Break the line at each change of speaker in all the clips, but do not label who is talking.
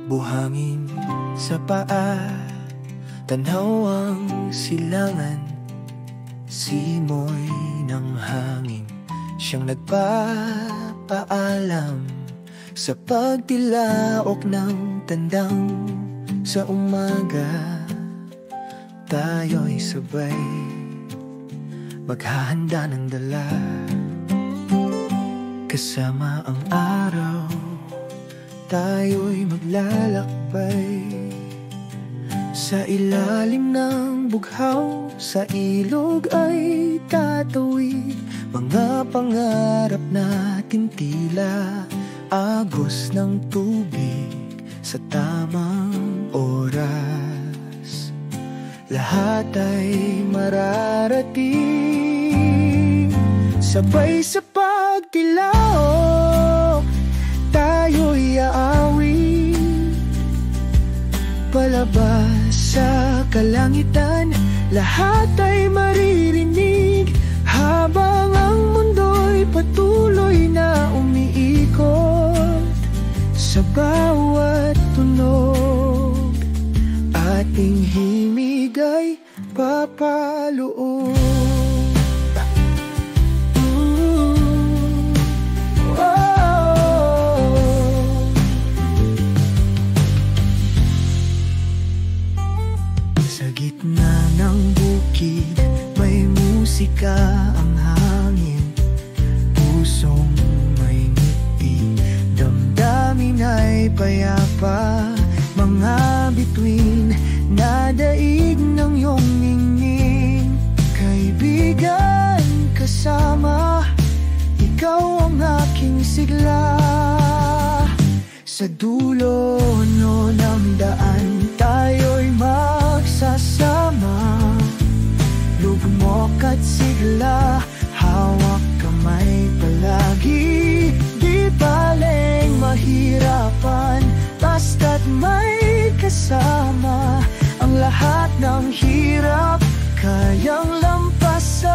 Buhangin sa paa, tanawang silangan, simoy ng hangin, siyang nagpapaalam sa pagtilaok ng tandang. Sa umaga, tayo'y sabay maghahanda ng dala, kasama ang araw, tayo'y maglalakbay sa ilalim ng bughaw. Sa ilog ay tatawid, mga pangarap natin tila agos ng tubig sa tamang oras. Lahat ay mararating, sabay sa pagtilaok tayo'y aawin palabas sa kalangitan. Lahat ay maririnig habang ang mundo'y patuloy na umiikot. Sa bawat tunog, ating himig ay papaloob. Sa gitna ng bukid, may musika ang hangin, pusong may ngiti, damdamin ay payapa, mga bituin na daig ng iyong ningning. Kaibigan, kasama, ikaw ang aking sigla. Sa dulo ng daan, tayo'y magsasama, lugmok at sigla, hawak kamay palagi. Di baling mahirapan, basta't may kasama, ang lahat ng hirap kayang lampasan.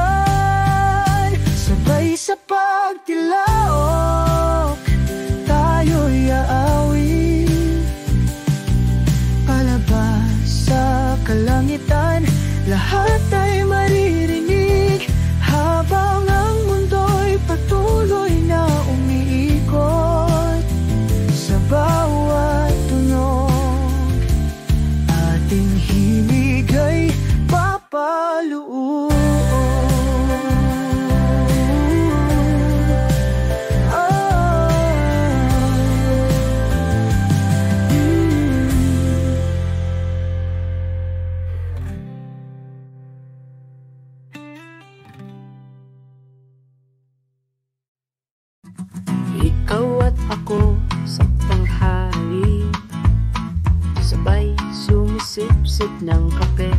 Sabay sa pagtilaok, tayo'y aawin palabas sa kalangitan. Lahat ay maririnig habang ang mundo'y patuloy na umiikot. Sa bawat tunog, ating himig ay papaluon.
Ikaw at ako sa tanghali, sabay sumisip-sip ng kape.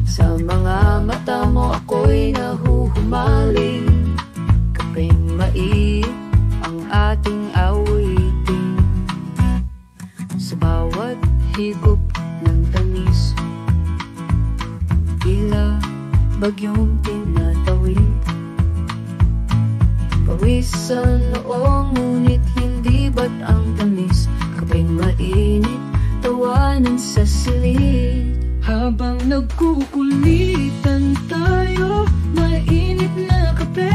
Sa mga mata mo ako'y nahuhumaling, kapeng maiit ang ating awitin. Sa bawat higop ng tamis, tila bagyong tinatawid. Pawis sa noong, ngunit hindi ba't ang tamis, kapeng mainit, tawanan sa silid. Habang nagkukulitan tayo, mainit na kape,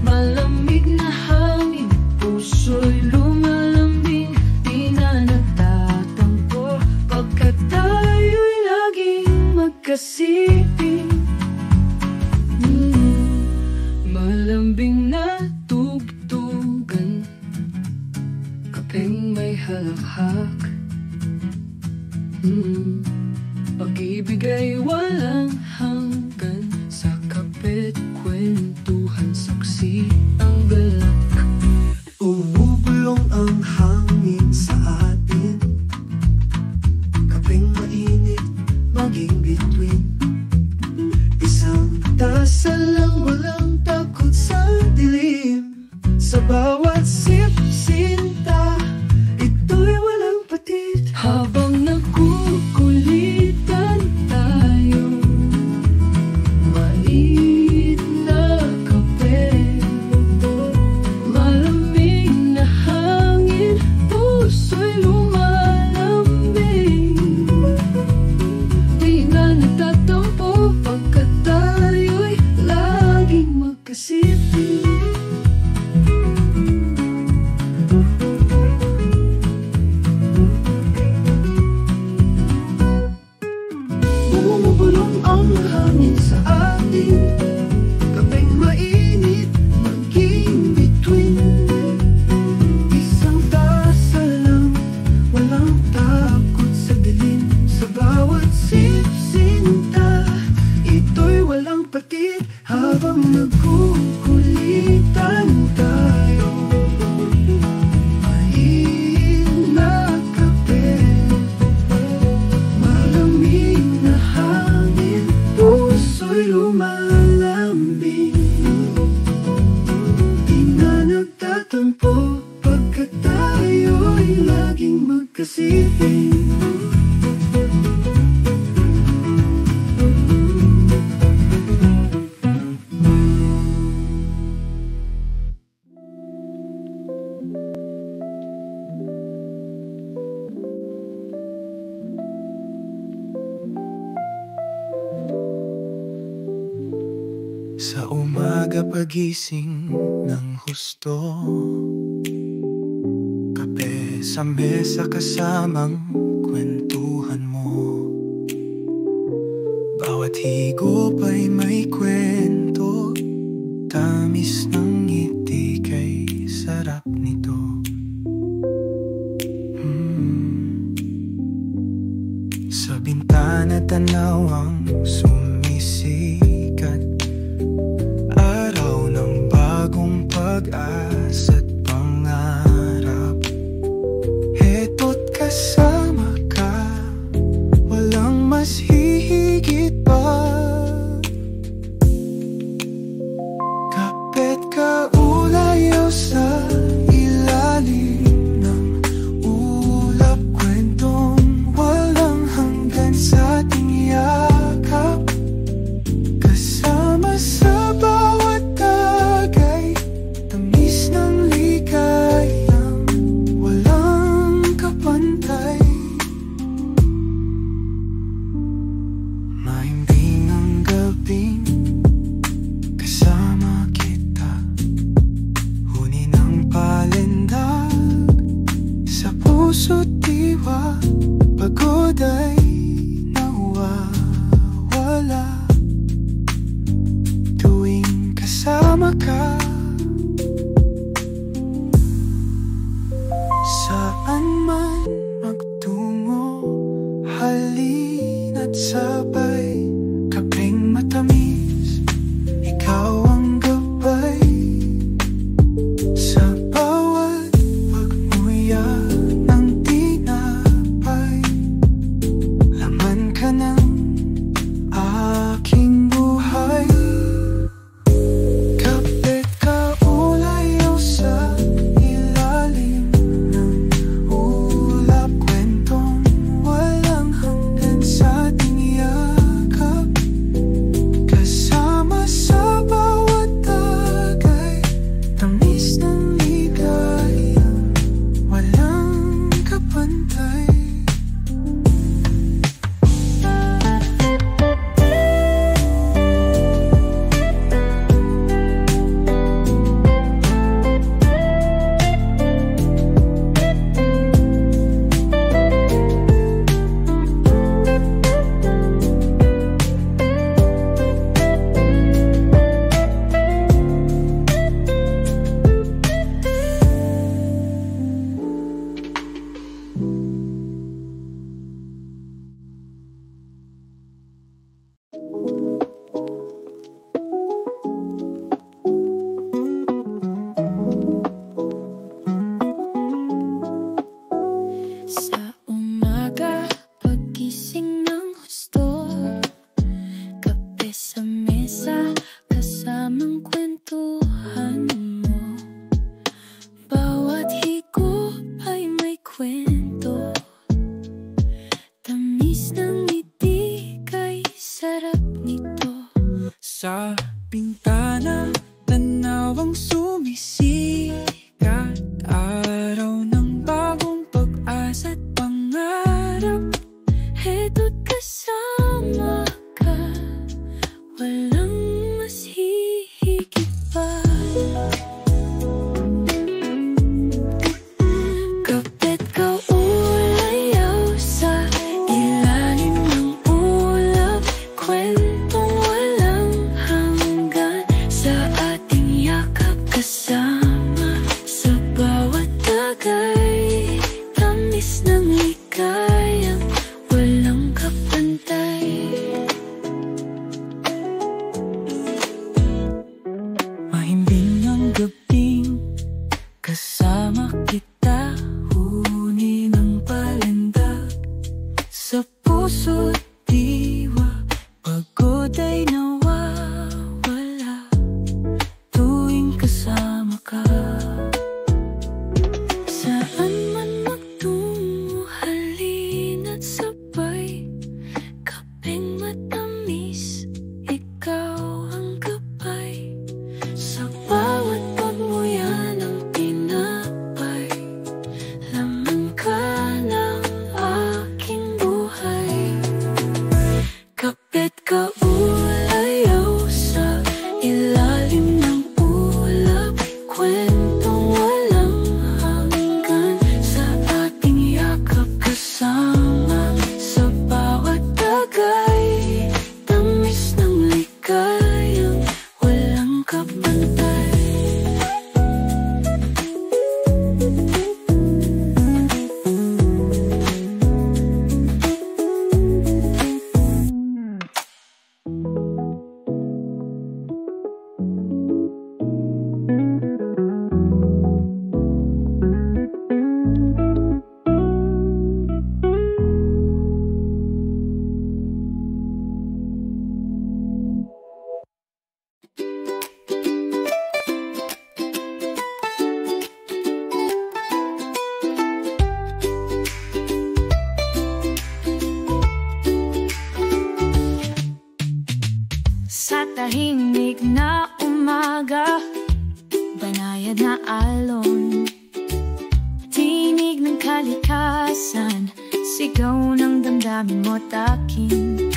malamig na hangin, puso'y lumalambing, di na nagtatampo, pagkat tayo'y laging magkasiping. Malambing na tugtugan, kapeng may halakhak. Pag-ibig ay walang hanggan, sa kape't kwentuhan, saksi ang galak.
Umubulong ang hangin sa atin, kapeng mainit maging bituin. Isang tasa lang, walang takot sa dilim. Sa bawat sip sinta, ito'y walang patid.
Habang nagkukulit
hangin sa atin. Kapeng mainit, maging bituin. Isang tasa lang, walang takot sa dilim. Sa bawat sip-sinta, ito'y walang patid. Habang nagkukulitan tayo, mainit na kape, malamig na hangin, puso'y lumalambing. Di na nagtatampo pagkat tayo'y laging magkasiping. Sa umaga pagising ng husto, kape sa mesa kasamang kwentuhan mo. Bawat higop ay may kwento, tamis ng ngiti kay sarap nito. Sa bintana tanaw ang sumisikat, araw ng bagong pag-asa't pangarap. Heto't kasama ka, walang mas hihigit pa. Kape't kaulayaw sa ilalim ng ulap, kwentong walang hanggan sa ating yakap. Kasama sa bawat tagay, tamis ng ligayang walang kapantay. Mahimbing ang gabing kasama kita, huni ng palindag sa puso't diwa. Pagod ay nawawala tuwing kasama ka. Saan man magtungo, halina't sabay. Kapeng matamis, ikaw ang gabay. Sa bawat pagmuya ng tinapay, laman ka ng aking buhay. Kape't kaulayaw sa ilalim ng ulap, kwentong walang hanggan sa ating yakap. Kasama sa bawat tagay, tamis ng ligayang walang kapantay.
Sa umaga, pagising ng husto, kape sa mesa, kasamang kwentuhan mo. Bawat higop ay may kwento, tamis ng ngiti kay sarap nito.
Sa bintana, tanaw ang sumisikat, araw ng bagong pag-asa't pangarap.
Heto't kasama ka, walang mas hihigit pa. Kape't kaulayaw sa ilalim ng ulap, kwento
puso't diwa, pagod ay nawawala tuwing kasama ka. Saan man magtungo, halina't sabay, kapeng matamis, ikaw ang gabay. Sa bawat pagmuya ng tinapay, laman ka ng aking buhay. Kapit ka ulayaw sa ilalim ng ulap, kwentong walang hanggan sa ating yakap kasama. Sa bawat tagay, tamis ng ligayang walang kapantay. Sa tahimik na umaga, banayad na alon, tinig ng kalikasan, sigaw ng damdamin mo't akin.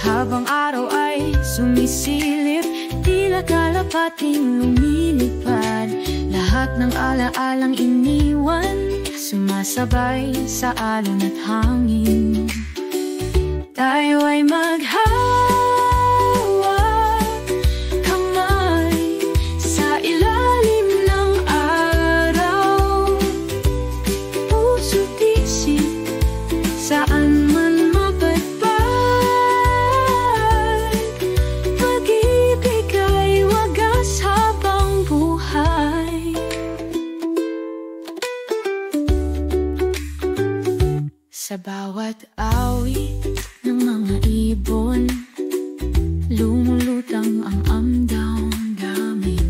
Habang araw ay sumisilip, tila kalapating lumilipad, lahat ng alaalang iniwan, sumasabay sa alon at hangin. Tayo ay maghawak kamay sa ilalim ng araw, puso't isip, saan man mapadpad, pag-ibig ay wagas habang buhay. Sa bawat awit ng mga ibon, lumulutang ang damdamin.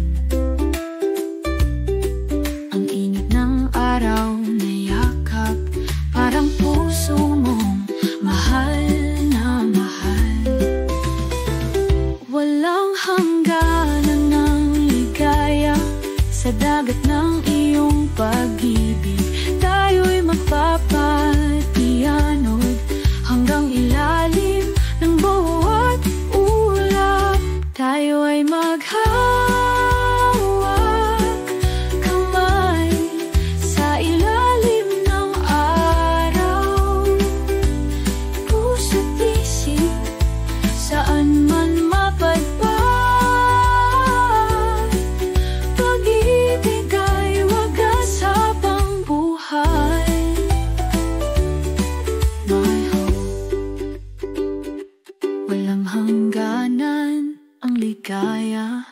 Ang init ng araw na yakap, parang puso mong mahal na mahal. Walang hangganan ng ligaya sa dagat ng iyong pag-ibig. Tayo'y magpapatianod hanggang ilalim ng bawat ulap. Tayo ay maghawak kamay sa ilalim ng araw, puso't isip, saan man mapadpad, pag-ibig ay wagas habang buhay. My hope, walang hangganan ang ligaya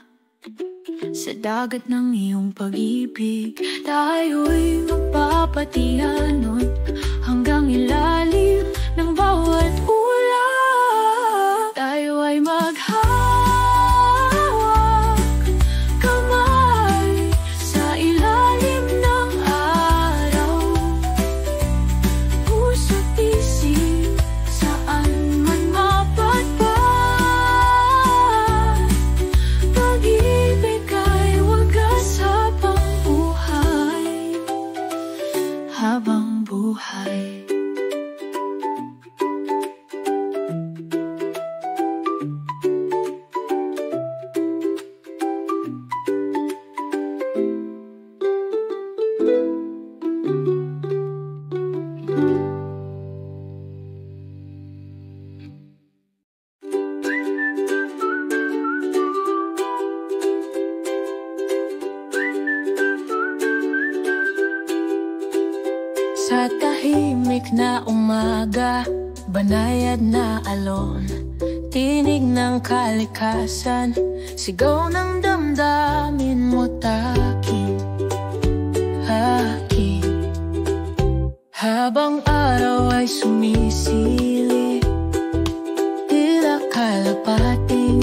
sa dagat ng iyong pag-ibig. Tayo'y magpapatianod hanggang ilalim ng bawat ulap. Tayo ay maghawak kamay sa ilalim ng araw, puso't isip, saan man mapadpad, pag-ibig ay wagas habang buhay. Habang buhay. Sa tahimik na umaga, banayad na alon, tinig ng kalikasan, sigaw ng damdamin mo't akin, akin, akin. Habang araw ay sumisili, tila kalapating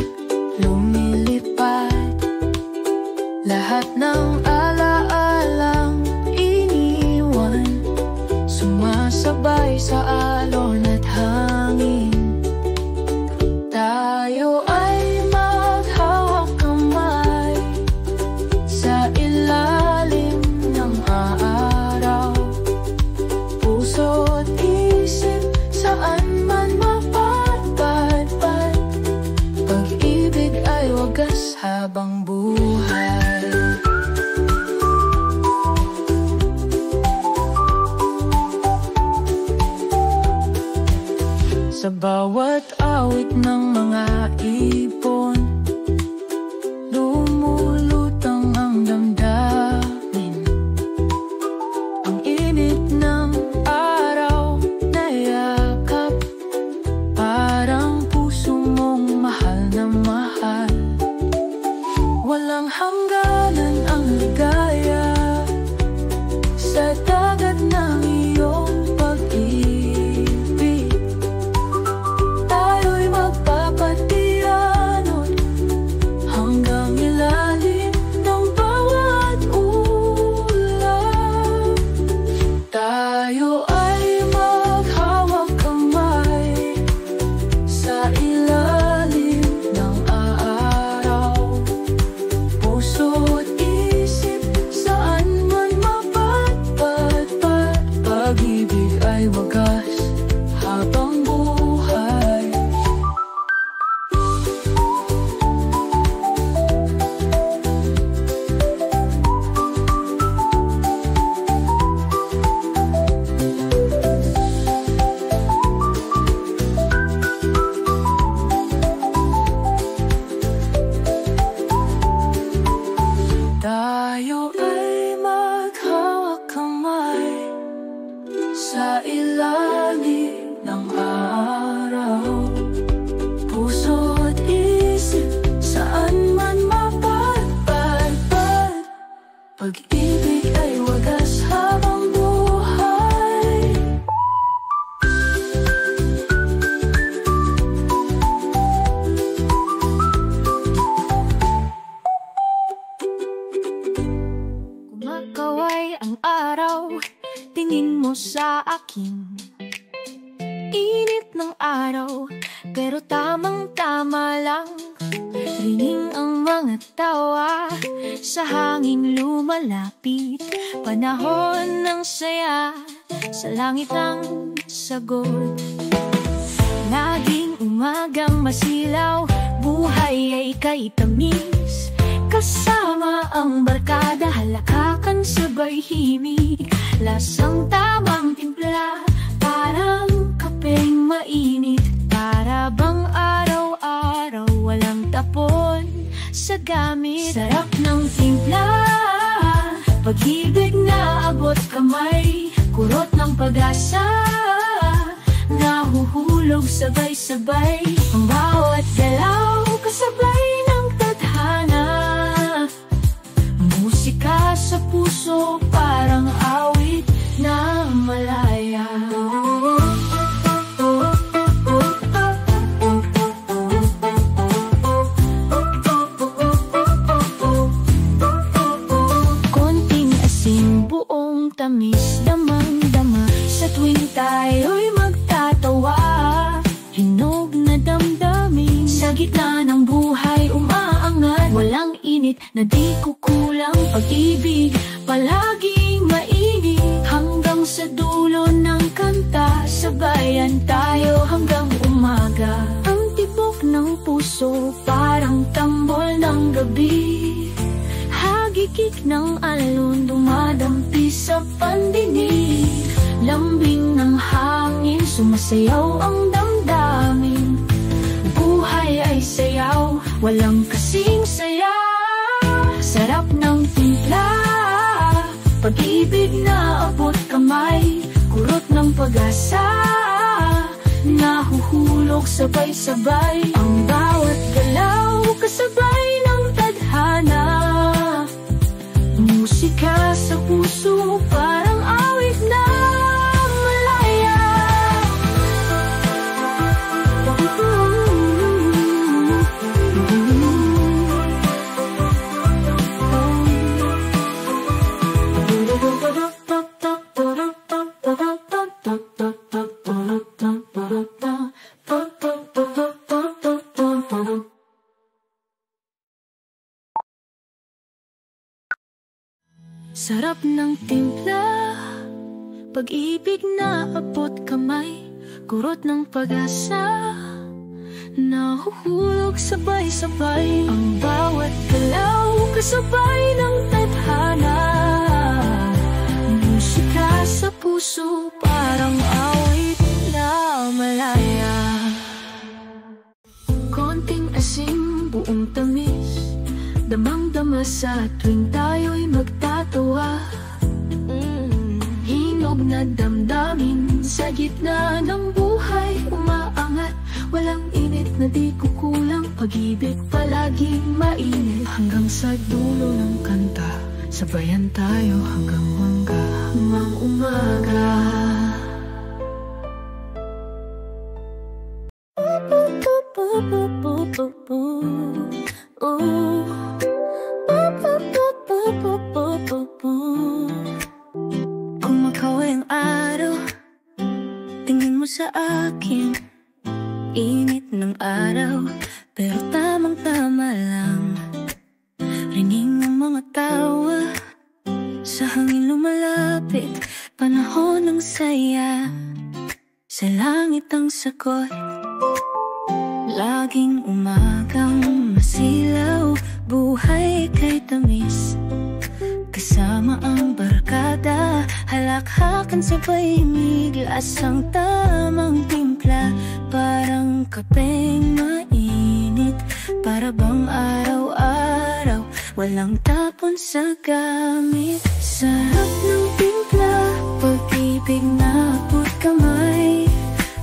lumilipad. Lahat ng alaalang iniwan, sumasabay sa alon at hangin. Tayo ay maghawak kamay sa ilalim ng araw. Puso't isip saan man mapadpadpad, pag-ibig ay wagas habang buhay. Sa bawat awit ng mga ibon, lumulutang ang damdamin. Ang init ng araw na yakap, parang puso mong mahal na mahal. Walang hangganan ang ligaya sa dagat ng iyong pag-ibig. Tayo'y magpapatianod hanggang ilalim ng bawat ulap. Tayo ay maghawak kamay sa ilalim ng araw. Puso't isip saan man mapadpadpad, pag-ibig ay wagas habang buhay. Tayo ay maghawak kamay sa ilalim ng araw. Puso't isip saan man mapadpadpad, pag-ibig ay wagas habang buhay. Kumakaway ang araw, tingin mo sa akin. Init ng araw, pero tamang-tama lang. Ringing ang mga tawa, sa hangin lumalapit. Panahon ng saya, sa langit ang sagot. Laging umagang masilaw, buhay ay kay tamis. Kasama ang barkada, halakakan sabay himig. Lasang tamang timpla, parang kapeng mainit. Para bang araw-araw walang tapon sa gamit. Sarap ng timpla, pag-ibig na abot kamay. Kurot ng pag-asa, nahuhulog sabay-sabay. Ang bawat galaw, kasabay ng tadhana. Musika sa puso, parang awit na malaya. Konting asin, buong tamis, damang-dama. Sa tuwing tayo'y magtatawa, hinog na damdamin. Sa gitna ng buhay umaangat, walang init na di kukulang. Pag-ibig palaging mainit, hanggang sa dulo ng kanta. Sabayan tayo hanggang umaga. Ang tibok ng puso, parang tambol ng gabi. Hagikik ng alon, dumadampi sa pandinig. Lambing ng hangin, sumasayaw ang damdamin. Buhay ay sayaw, walang kasing saya. Sarap ng timpla, pag-ibig na abot kamay. Kurot ng pag-asa, nahuhulog sabay-sabay. Ang bawat galaw, kasabay ng tadhana. Musika sa puso, parang awit na malaya.
sarap ng timpla, pag-ibig na abot kamay, kurot ng pag-asa, nahuhulog sabay-sabay. Ang bawat galaw kasabay ng tadhana, musika sa puso parang awit na malaya. Konting asim, buong tamis, damang-dama sa tuwing tayo'y magtatawa. Hinog na damdamin sa gitna ng buhay umaangat. Walang init na di kukulang, pag-ibig palaging mainit. Hanggang sa dulo ng kanta, sabayan tayo hanggang hanggang umaga. Kung makaway ang araw, tingin mo sa akin, init ng araw, pero tamang-tama lang. Rinig ng mga tawa, sa hangin lumalapit, panahon ng saya, sa langit ang sagot. Laging umagang masilaw, buhay kay tamis, kasama ang barkada, halakhakan sabay miglas ang tamang timpla. Parang kapeng mainit, para bang araw-araw, walang tapon sa gamit. Sarap ng timpla, pag-ibig na abot kamay,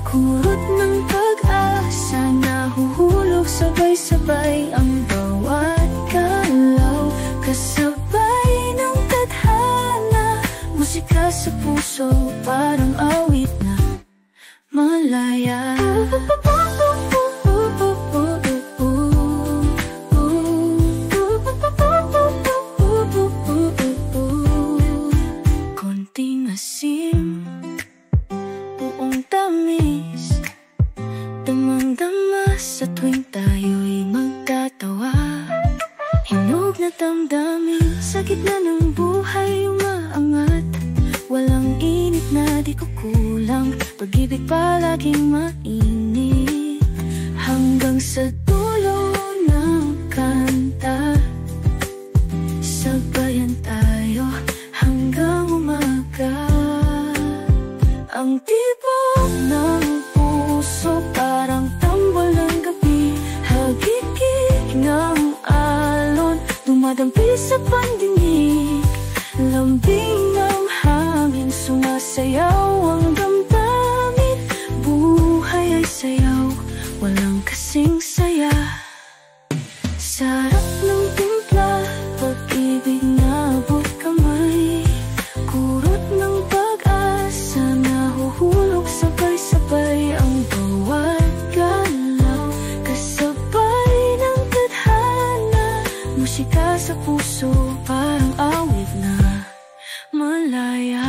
kurot ng pag-asa, nahuhulog sabay-sabay. Ang bawat galaw kasabay ng tadhana, musika sa puso parang awit na malaya. Konting asim, buong tamis, damang-dama sa tuwing tayo'y magtatawa. Hinog na damdamin sa gitna ng buhay umaangat. Walang init na di kukulang, pag-ibig palaging mainit. Hanggang sa dulo ng kanta, sabayan tayo hanggang umaga. Ang tibok ng puso parang tambol ng gabi, hagikik ng alon, dumadampi sa pandinig. Lambing ng hangin, sumasayaw ang damdamin. Buhay ay sayaw, walang kasing saya. Sarap ng timpla, pag-ibig na abot kamay, kurot ng pag-asa, nahuhulog sabay-sabay. Ang bawat galaw kasabay ng tadhana, musika sa puso parang awit na malaya.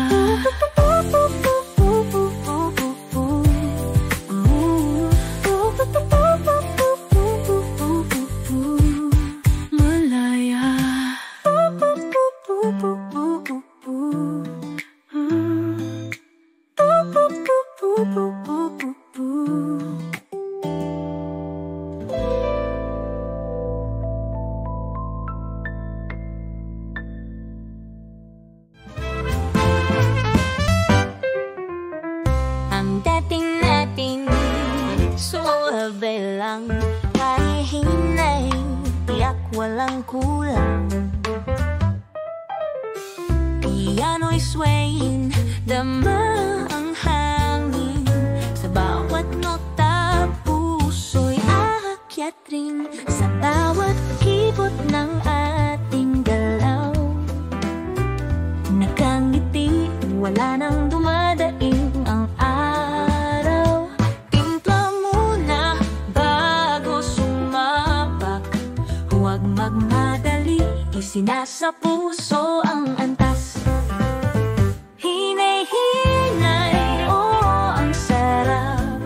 Ang dating natin suwabe lang, ay hinay, tiyak walang kulang. Piano'y swaying, dama ang hangin, sa bawat nota puso'y aakyat rin, sa bawat kibot ng ating galaw. Nakangiti, wala nang dumadaing ang araw. Timpla muna bago sumabak, huwag magmadali, isinasa puso ang antas. Hinay-hinay, oh ang sarap,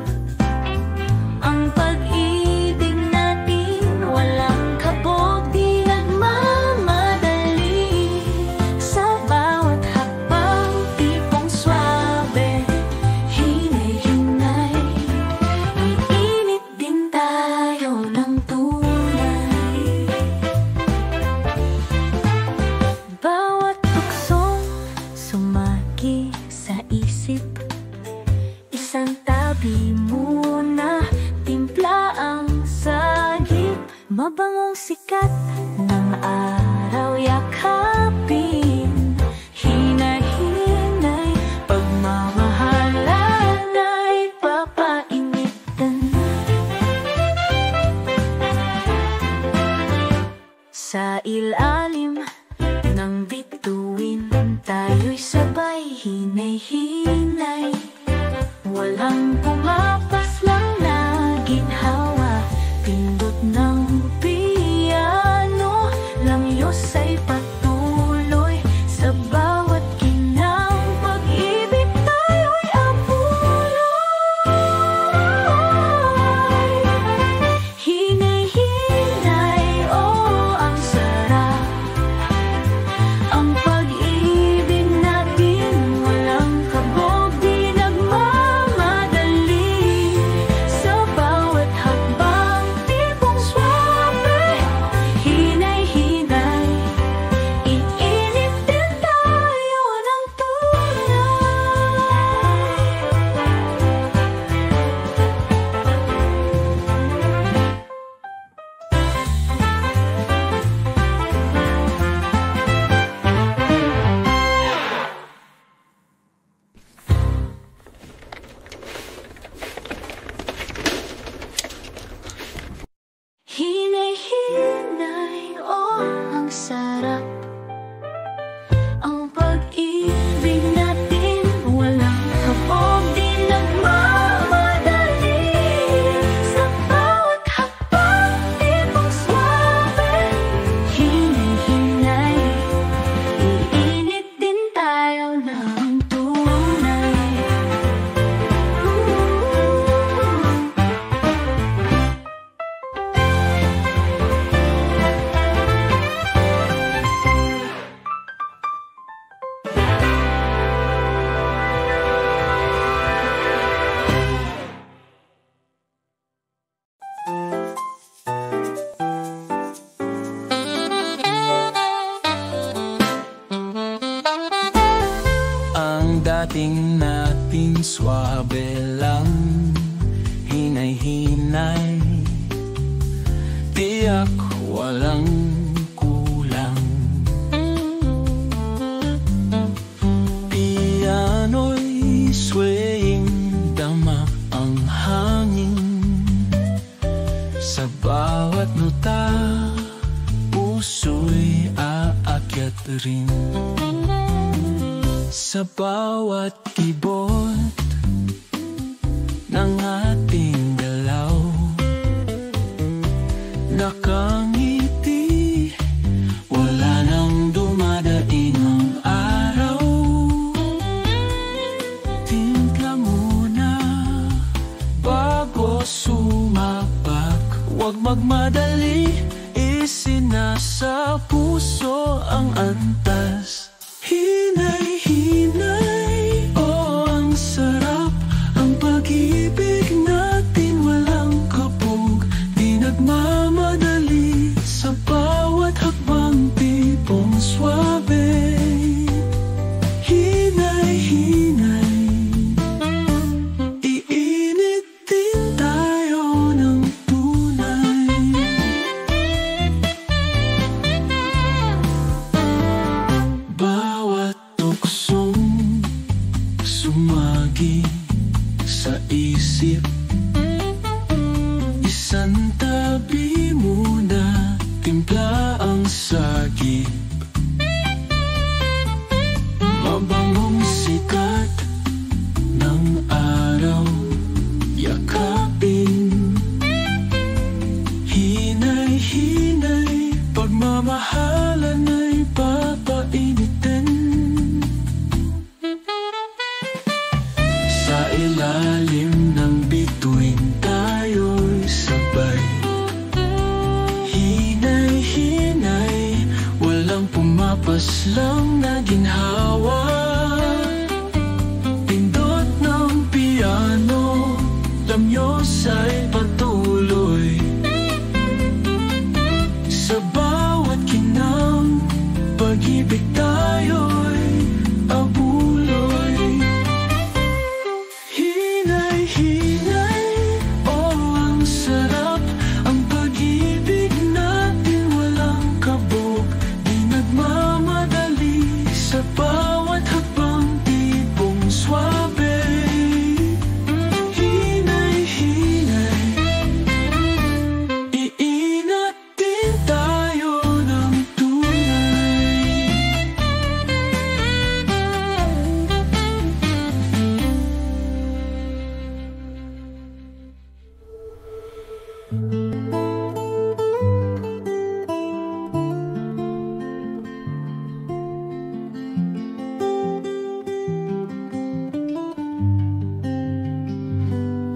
ang pag-ibig natin walang kabog, di nagmamadali, sa Mabangong sikat ng araw yakapin, hinay-hinay, pagmamahalan ay papainitan. Sa ilalim ng bituin, tayo'y sabay hinay-hinay, walang pumapas lang na ginhawa. Pindot ng piano, langyos ay patuloy. Sa bawat ginang pag-ibig tayo'y apuloy. Hinay-hinay, oh ang sarap, ang pag-ibig natin walang kabog, di nagmamadali. Sa bawat hakbang tipong swabe, hinay-hinay, iinit din tayo ng hinay-hinay, oh ang sarap, ang pag-ibig natin walang kabog, di nagmamadali. Sa bawat hakbang tipong swabe, hinay-hinay, iinit din tayo ng tunay.
Ang dating natin swabe lang, hinay-hinay, tiyak walang kulang. Piano'y swaying, dama ang hangin. Sa bawat nota, puso'y aakyat rin. Sa bawat kibot ng ating galaw, nakangiti, wala nang dumadaing ang araw. Timpla muna bago sumabak, huwag magmadali, isinasa puso ang antas. Hinay-hinay, oh ang sarap, ang pag-ibig natin walang kabog, di nagmamadali. Sa bawat hakbang tipong swabe, hinay-hinay, iinit din tayo ng tunay. Bawat tuksong sumagi sa isip, isang tabi muna, timpla ang sagip. Mabangong sikat ng araw yakapin, hinay-hinay, pagmamahalan ay papainitin. Sa ilalim ng bituin tayo'y sabay, hinay-hinay, walang pumapas lang na ginhawa. Pindot ng piano, lamyos ay patuloy. Sa bawat kinang pag-ibig tayo'y abuloy. Hinay-hinay, oh ang sarap, ang pag-ibig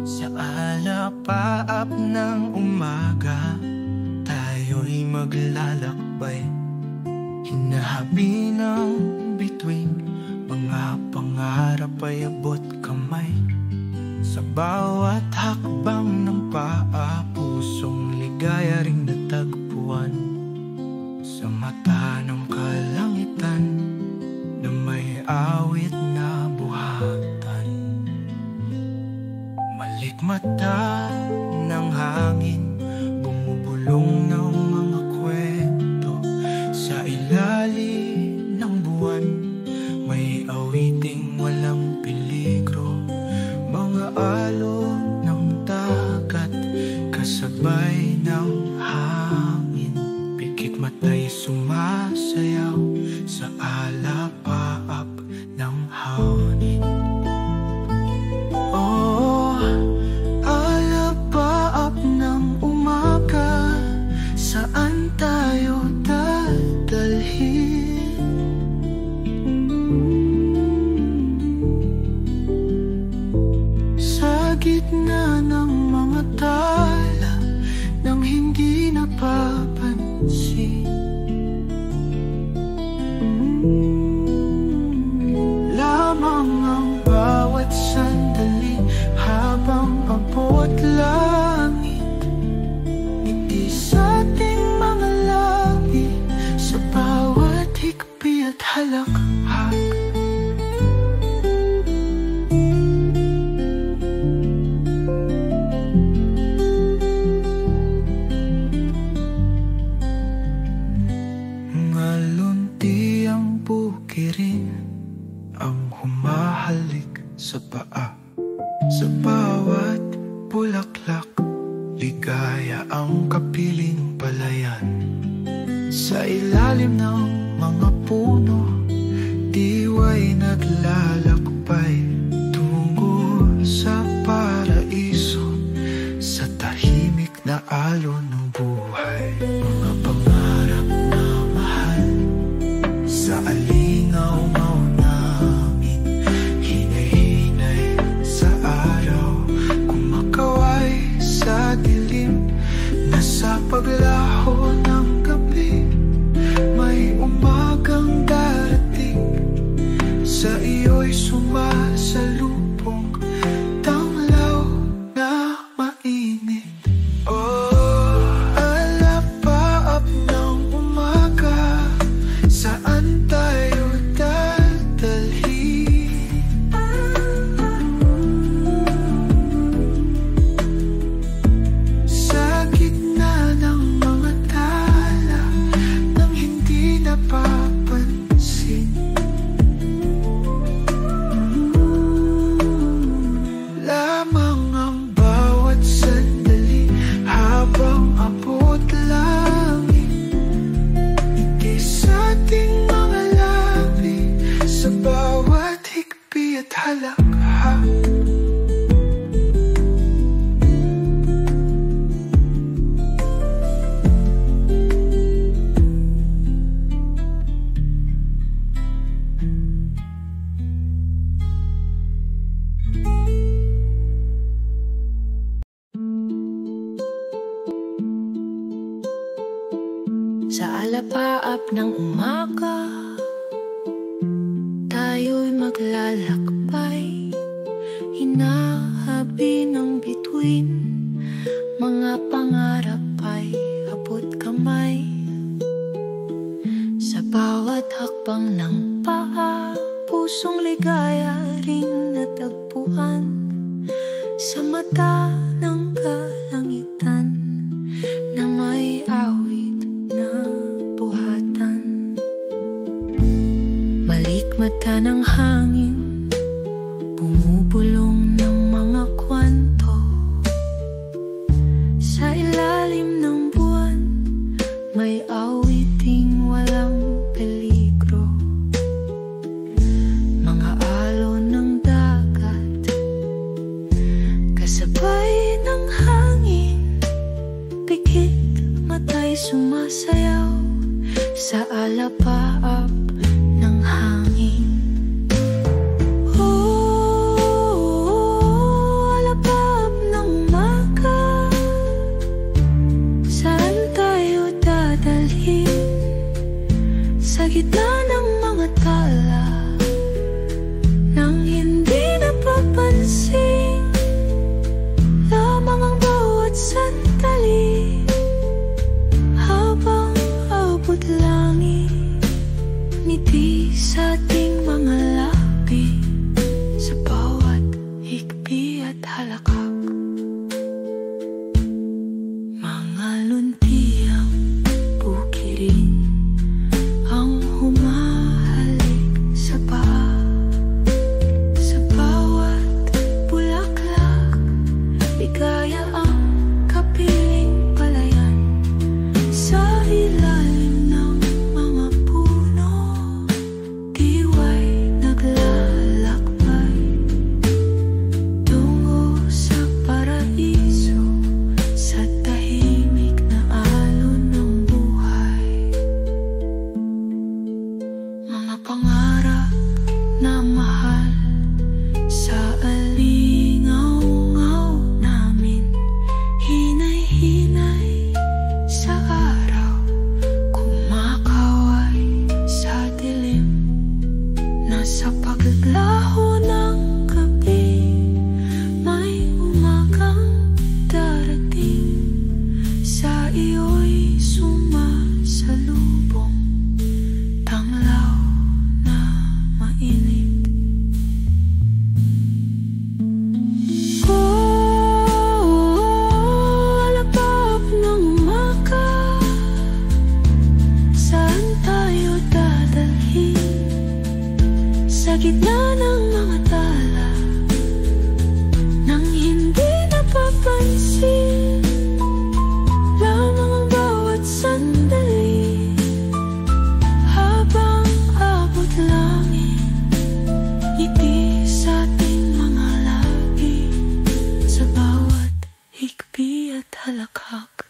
Sa alapaap ng umaga, tayo'y maglalakbay, hinahabi ng bituin, mga pangarap ay abot kamay. Sa bawat hakbang ng paa, pusong ligaya ring natagpuan. Sa mata ng kalangitan na may awit na buhatan. Malikmata ng hangin, bumubulong ng mga kwento. Sa ilalim ng buwan, may awiting walang peligro. Mga alon ng dagat, kasabay ng hangin. Pikit mata'y sumasayaw sa alapaap ng hangin. Oh, alapaap ng umaga, saan tayo dadalhin? Sa gitna ng mga tala nang hindi napapansin, lamang ang bawat sandali habang abot langit. Ngiti sa ating mga labi, sa bawat hikbi at halakhak. Ngalunti ang bukirin, ang humahalik sa paa. Sa bawat bulaklak, ligaya ang kapiling palayan. Sa ilalim ng mga puno, diway naglalakbay tungo sa paraiso. Sa tahimik na alon ng buhay, mga pangarap na mahal. Sa alingaw-ngaw namin, hinay-hinay sa araw, kumakaway sa dilim. Nasa paglaho ng gabi, may umagang darating. Sa iyo'y sumasalubong, tanglaw na mainit. Oh, alapaap ng umaga, saan tayo dadalhin? Sa gitna ng mga tala nang hindi napapansin, lamang ang bawat sandali habang abot langit. Ngiti sa ating mga labi, sa bawat hikbi at halakhak.
Sa alapaap ng umaga, tayo'y maglalakbay, hinahabi ng bituin, mga pangarap ay abot kamay. Sa bawat hakbang ng paa, pusong ligaya ring natagpuan. Sa mata ng kalangitan na may awit na buhatan. Malikmata ng hangin, bumubulong ng mga kwento. Sa ilalim ng buwan, may awiting walang peligro. Mga alon ng dagat, kasabay ng hangin. mata'y sumasayaw sa alapaap ng hangin. Alapaap ng umaga, saan tayo dadalhin? Sa gitna ng mga tala nang hindi napapansin, lamang ang bawat sandali habang abot langit. Ngiti sa ating mga labi sa bawat higpi at halakak. Mga luntiang bukirin ang humahalik sa paa. Sa bawat bulaklak, ligaya ang kapiling palayan. Sa ilalim ng mga puno, diway naglalakbay tungo sa paraiso, sa tahimik na alon ng buhay. Mga pangarap na mahal sa alingaw-ngaw namin, hinay-hinay sa araw, kumakaway sa dilim. Nasa paglaho ng gabi, may umagang darating. Sa iyo'y sumasalubong, tanglaw na mainit. Alapaap ng umaga, saan tayo dadalhin? Sa gitna ng mga tala nang hindi napapansin, lamang ang bawat sandali habang abot langit. Ngiti sa ating mga labi sa bawat higpi at halakhak.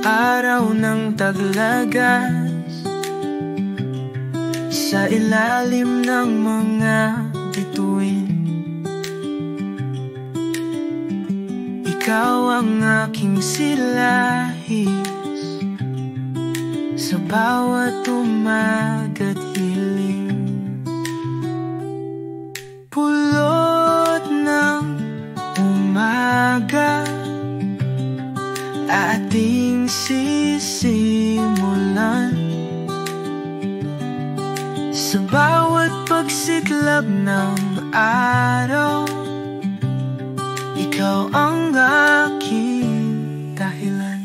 Araw ng taglagas, sa ilalim ng mga bituin, ikaw ang aking silahis sa bawat umaga't hiling. Pulot ng umaga, ating sisimulan. Sa bawat pagsiklab ng araw, ikaw ang aking dahilan.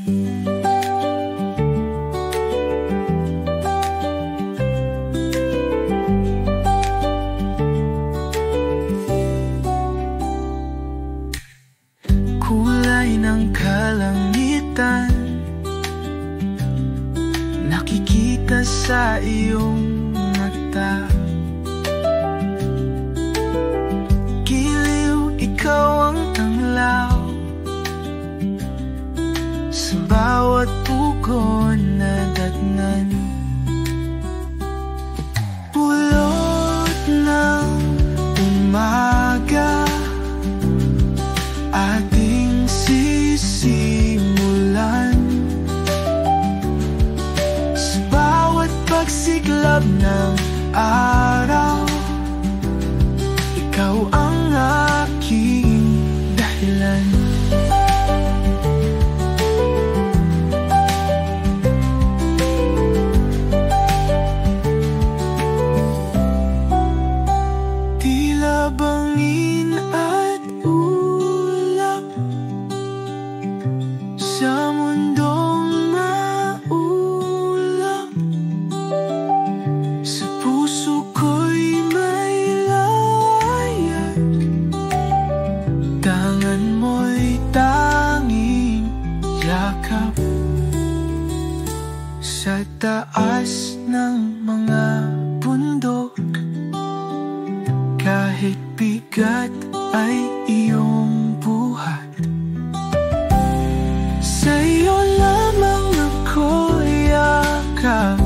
Kulay ng kalangitan, nakikita sa iyong mata. Giliw, ikaw ang tanglaw sa bawat pugon na datnan. Pulot ng umaga, ating sisimulan. Sa bawat pagsiklab ng araw, ikaw ang aking dahilan. Tila bangin at ulap sa mundong maulap, sa puso kahit bigat ay iyong buhat. Sa'yo lamang ako yakap,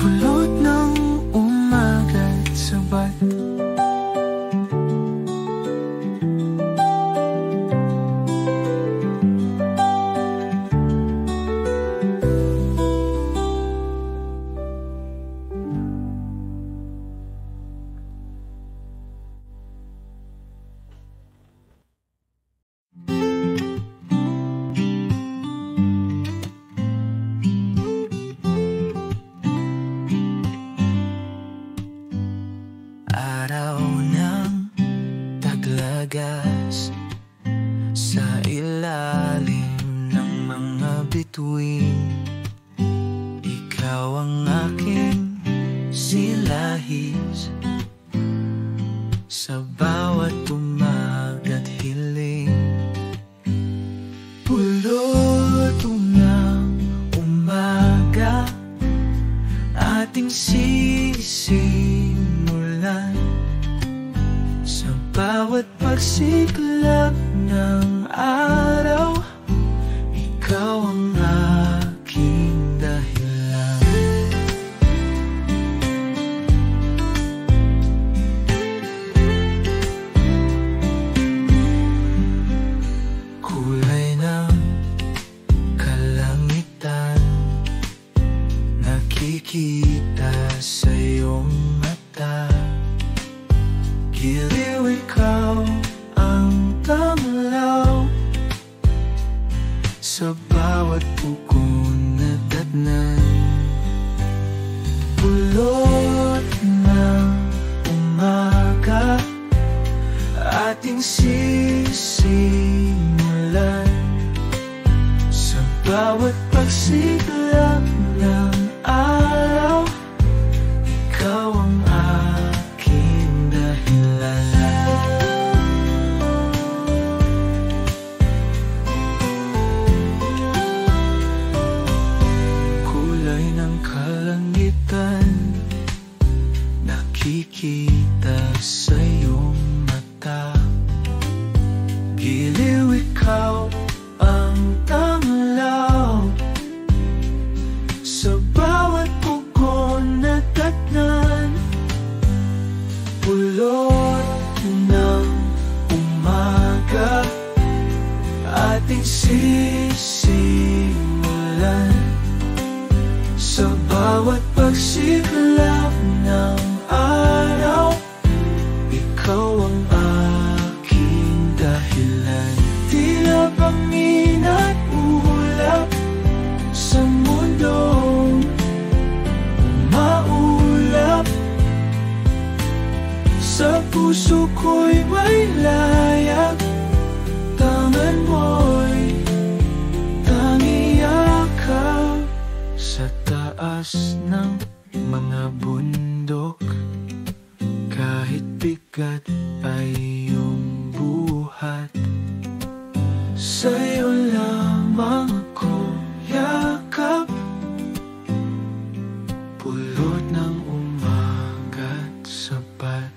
pulot ng umaga't sabat. Araw ng taglagas sa ilalim ng mga bituin, ikaw ang aking silahis sa bawat umaga't hiling. Pulot ng umaga, ating sisimulan sa bawat pagsiklab ng araw. Ikaw ang aking dahilan. Kulay ng kalangitan, nakikita sa iyong mata. Giliw, ikaw ang tamlaw sa bawat pugon na datnan. Pulot ng umaga, ating sisimulan sa bawat pagsiklab ng araw. Ikaw ang aking dahilan. Kulay ng kalangitan, nakikita sa iyong mata. Giliw, ikaw ang tamlaw sa bawat pugon na datnan. Pulot ng umaga, ating sisimulan sa bawat pagsiklab ng araw. Ikaw ang aking dahilan. Tila bangin at ulap sa mundong maulap. Sa puso ko'y may layag, tangan mo'y tangiyakap. Sa taas ng mga bundok, kahit bigat ay iyong buhat. Sa'yo lamang ako yakap, pulot ng umaga't sapat.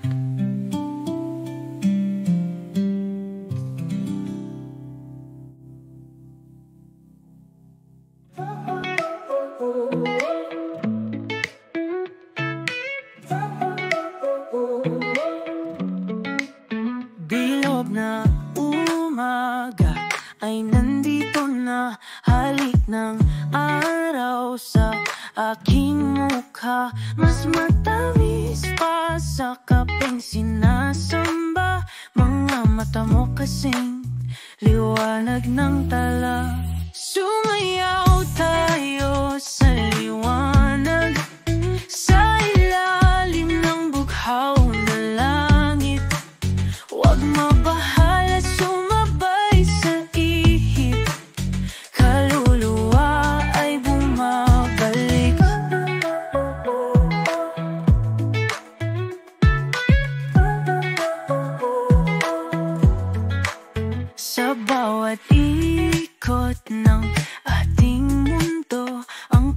Bilog na umaga ay nandito na, halik ng araw sa aking mukha. Mas matamis pa sa kapeng sinasamba, mga mata mo kasing liwanag ng tala. Sumayaw tayo sa liwanag, sa ilalim ng bughaw na langit. Huwag mabahala, sumabay sa ihip, kaluluwa ay bumabalik. Sa bawat ikot ng ating mundo, ang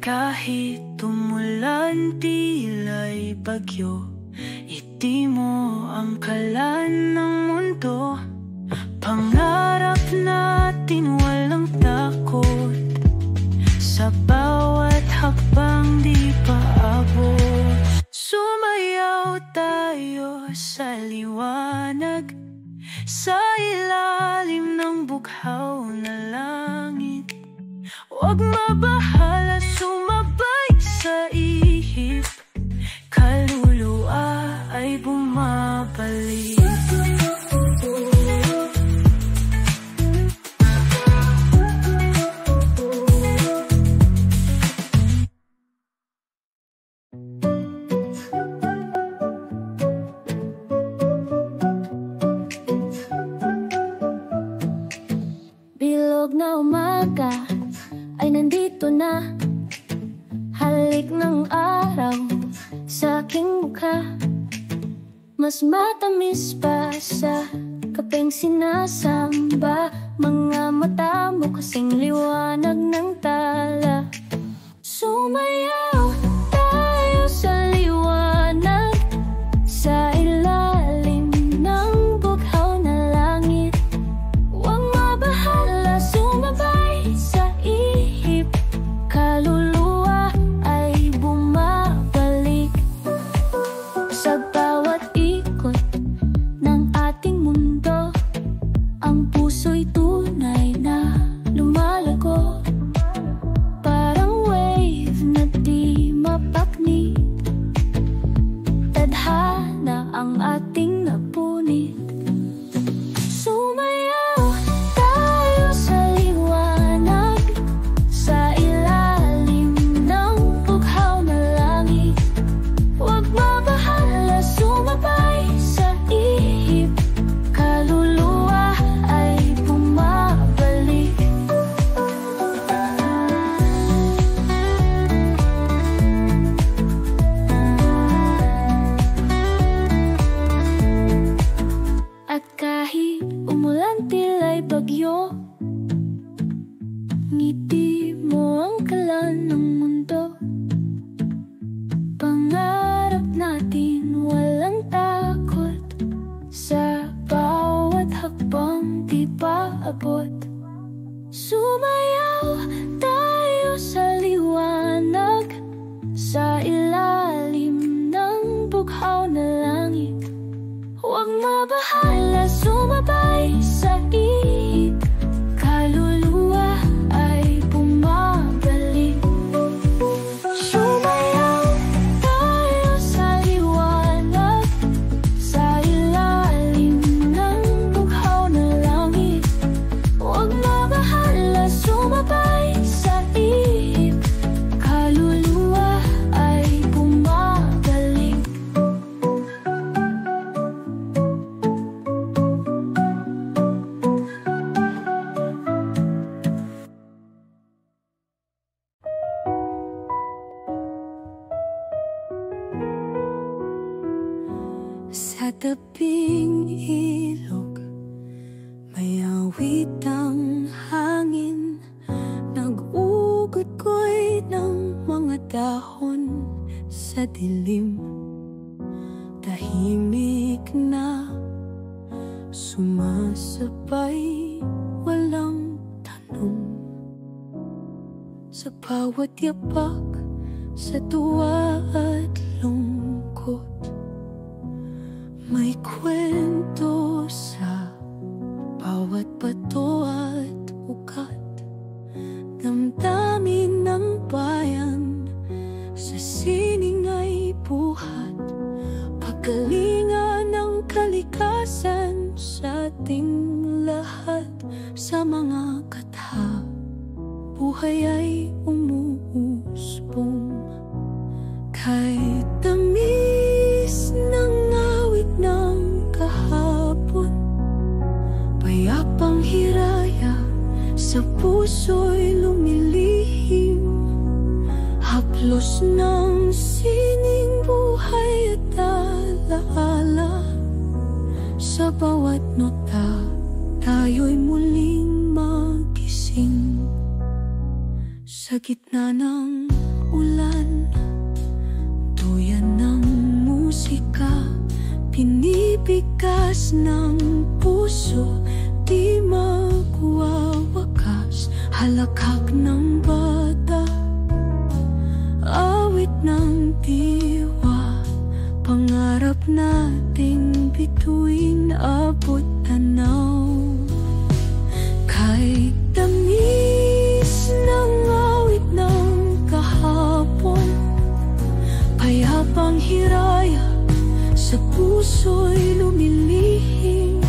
kahit tumulan tila'y bagyo, iti mo ang kalan ng mundo. Pangarap natin walang takot, sa bawat hakbang di paabot. Sumayaw tayo sa liwanag, sa ilalim ng bughaw na langit. Huwag mabahala, sumabay sa ihip, kaluluwa ay bumabalik.
Bilog na umaga ay nandito na, halik ng araw sa aking mukha. Mas matamis pa sa kapeng sinasamba, mga mata mo kasing liwanag ng tala. Sumayaw tayo sa liwanag, sa ilalim ng bughaw na langit. Huwag mabahala, sumabay sa ihip, kaluluwa ay bumabalik. Sa bawat ikot ng ating mundo, ang puso'y tunay na lumalago. Parang wave na di mapakni, tadhana ang ating napunit. Sumayaw tayo sa liwanag, sa ilalim ng bughaw na langit. Huwag mabahala, sumabay sa ihip, kaluluwa ay bumabalik. At kahit umulan tila'y bagyo, ngiti mo ang kalan ng mundo. Pangarap natin walang takot, sa bawat hakbang di paabot. Sumayaw tayo sa liwanag, sa ilalim ng bughaw na langit. Huwag mabahala, sumabay sa ihip, kaluluwa ay bumabalik. Sumayaw tayo sa liwanag, sa ilalim ng bughaw na langit. Huwag mabahala, sumabay sa ihip, kaluluwa ay bumabalik.
Sa tabing ilog, may awit ang hangin, nag-ugoy ng mga dahon sa dilim. Tahimik na sumasabay, walang tanong, sa bawat yapak, sa tuwa at lungkot. May kwento sa bawat bato at ugat, damdamin ng bayan sa sining ay buhat. Pagkalinga ng kalikasan sa ating lahat, sa mga katha, buhay ay umuusbong. Kahit tamis ng awit ng kahapon, payapang hiraya sa puso'y lumilihim. Haplos ng sining buhay at alaala, sa bawat nota tayo'y muling magising. Sa gitna ng
ulan, tuyan ng musika, pinibigkas ng puso, di magwawakas. Halakhak ng bata, awit ng diwa, pangarap nating bituin, abot tanaw. Kay tamis ng awit ng kahapon, payapang hiraya sa puso'y lumilihim.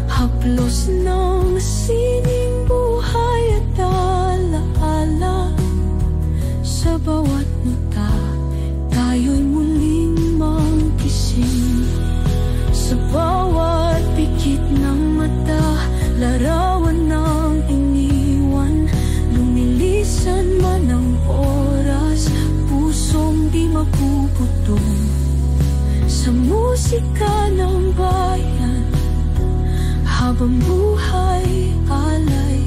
Haplos ng sining buhay at alaala, sa bawat mata tayo'y muling magkising. Sa bawat pikit ng mata, larawan ng iniwan. Lumilisan man ang oras, pusong di mapuputol. Sa musika ng bayan, habang buhay alay,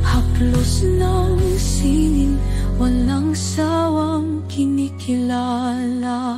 haplos ng sining, walang sawang kinikilala.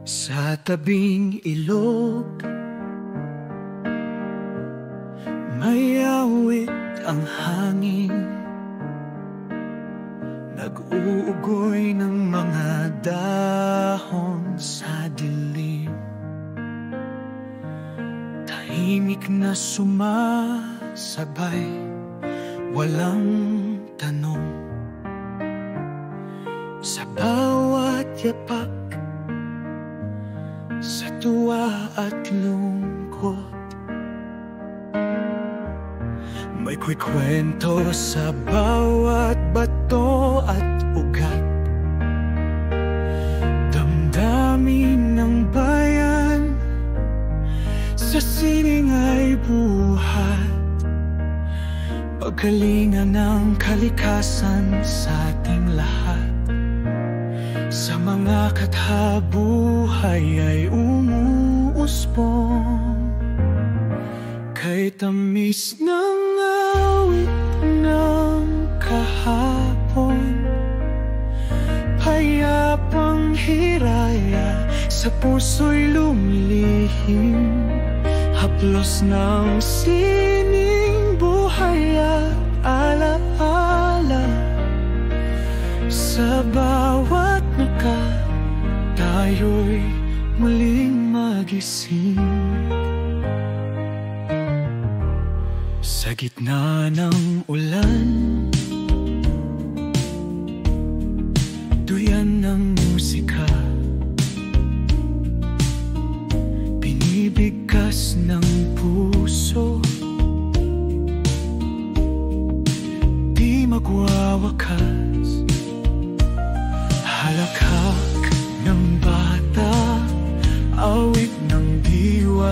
Sa tabing ilog, may awit ang hangin, nag-uugoy ng mga dahon sa dilim. Tahimik na sumasabay, walang tanong. Sa bawat yapak, sa tuwa at lungkot, may kwento sa bawat bato at ugat. Damdamin ng bayan, sa sining ay buhat. Pagkalinga ng kalikasan sa ating lahat. Sa mga kathabuhay ay umuusbong, kay tamis ng awit ng kahapon, payapang hiraya sa puso'y lumilihim. Haplos ng sining buhay at alaala, sa bawat maka tayo'y muling magising. Sa gitna ng ulan, duyan ng musika, binibigkas ng puso, di magwawakas. Halakhak ng bata, awit ng diwa,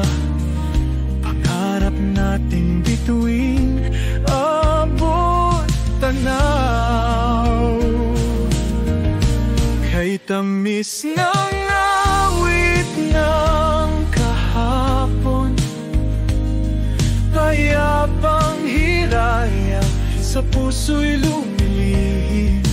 pangarap nating bituin, abot tanaw. Kay tamis ng awit ng kahapon, payapang hiraya sa puso'y lumilihim.